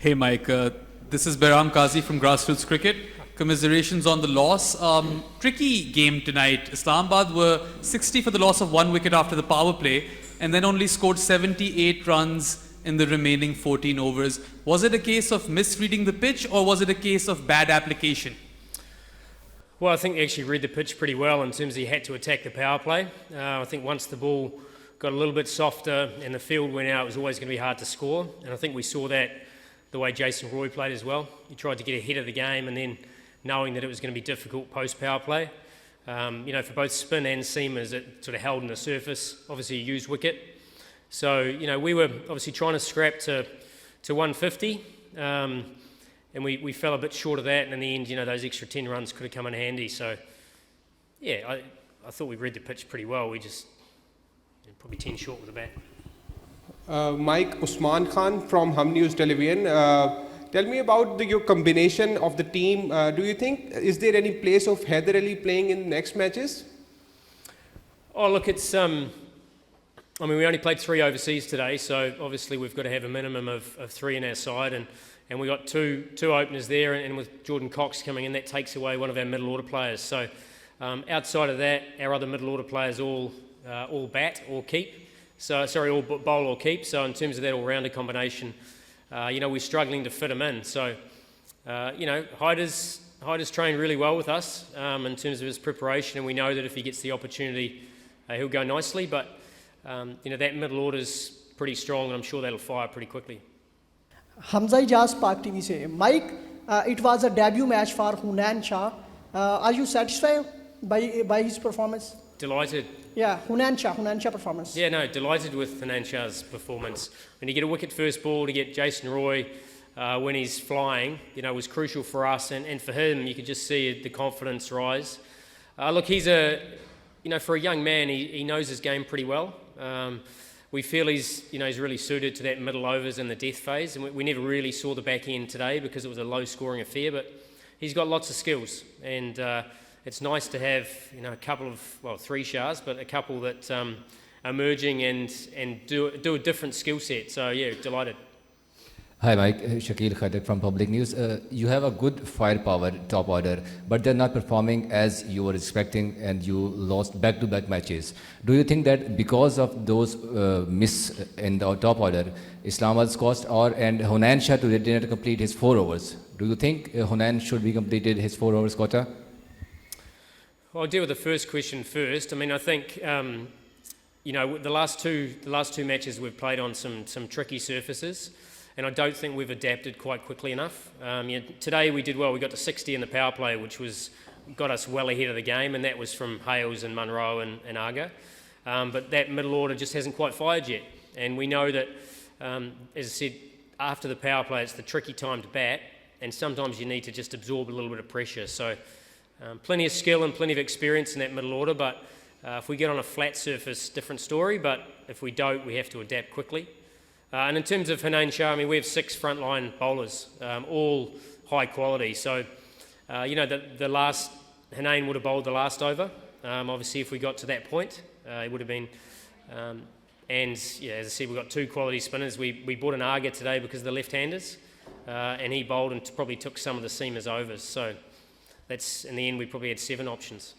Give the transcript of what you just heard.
Hey Mike, this is Behram Qazi from Grassroots Cricket. Commiserations on the loss. Tricky game tonight. Islamabad were 60 for the loss of 1 wicket after the power play and then only scored 78 runs in the remaining 14 overs. Was it a case of misreading the pitch or was it a case of bad application? Well, I think they actually read the pitch pretty well in terms of he had to attack the power play. I think once the ball got a little bit softer and the field went out, it was always going to be hard to score. And I think we saw that the way Jason Roy played as well. He tried to get ahead of the game and then knowing that it was going to be difficult post-power play. For both spin and seamers, it sort of held in the surface. Obviously, a used wicket. So, we were obviously trying to scrap to 150. And we fell a bit short of that, and in the end, those extra 10 runs could have come in handy. So, yeah, I thought we read the pitch pretty well. We just probably 10 short with the bat. Mike, Usman Khan from Hum News Television. Tell me about your combination of the team. Do you think, is there any place of Haider Ali playing in next matches? Oh, look, it's... we only played 3 overseas today, so obviously we've got to have a minimum of 3 in our side, and we got two openers there, and with Jordan Cox coming in, that takes away one of our middle order players. So outside of that, our other middle order players all bat or keep. All bowl or keep. So in terms of that all-rounder combination, we're struggling to fit them in. So Haider's trained really well with us in terms of his preparation, and we know that if he gets the opportunity, he'll go nicely. But that middle order's pretty strong, and I'm sure that'll fire pretty quickly. Hamza Ijaz, Park TV se. Mike, it was a debut match for Haneen Shah. Are you satisfied by his performance? Delighted. Yeah, Haneen Shah performance. Yeah, no, delighted with Haneen Shah's performance. When you get a wicket first ball, to get Jason Roy when he's flying, was crucial for us, and for him, you could just see the confidence rise. Look, he's for a young man, he knows his game pretty well. We feel he's really suited to that middle overs and the death phase, and we never really saw the back end today because it was a low-scoring affair, but he's got lots of skills, and it's nice to have a couple of 3 Shahs, but a couple that are merging and do a different skill set. So yeah, delighted. Hi Mike, Shakil Khadak from Public News. You have a good firepower top order, but they're not performing as you were expecting, and you lost back-to-back matches. Do you think that because of those miss in the top order, Islamabad's cost, and Haneen Shah did not complete his 4 overs? Do you think Haneen should be completed his 4 overs quota? Well, I'll deal with the first question first. I think the last two matches we've played on some tricky surfaces. And I don't think we've adapted quite quickly enough. Today we did well. We got to 60 in the power play, which got us well ahead of the game, and that was from Hales and Munro and Aga. But that middle order just hasn't quite fired yet. And we know that, as I said, after the power play, it's the tricky time to bat, and sometimes you need to just absorb a little bit of pressure. So plenty of skill and plenty of experience in that middle order, but if we get on a flat surface, different story, but if we don't, we have to adapt quickly. And in terms of Haneen Shah, we have 6 frontline bowlers, all high quality. So, the last, Haneen would have bowled the last over. Obviously, if we got to that point, it would have been, as I said, we've got 2 quality spinners. We bought an Aga today because of the left-handers, and he bowled and probably took some of the seamers overs. So, in the end, we probably had 7 options.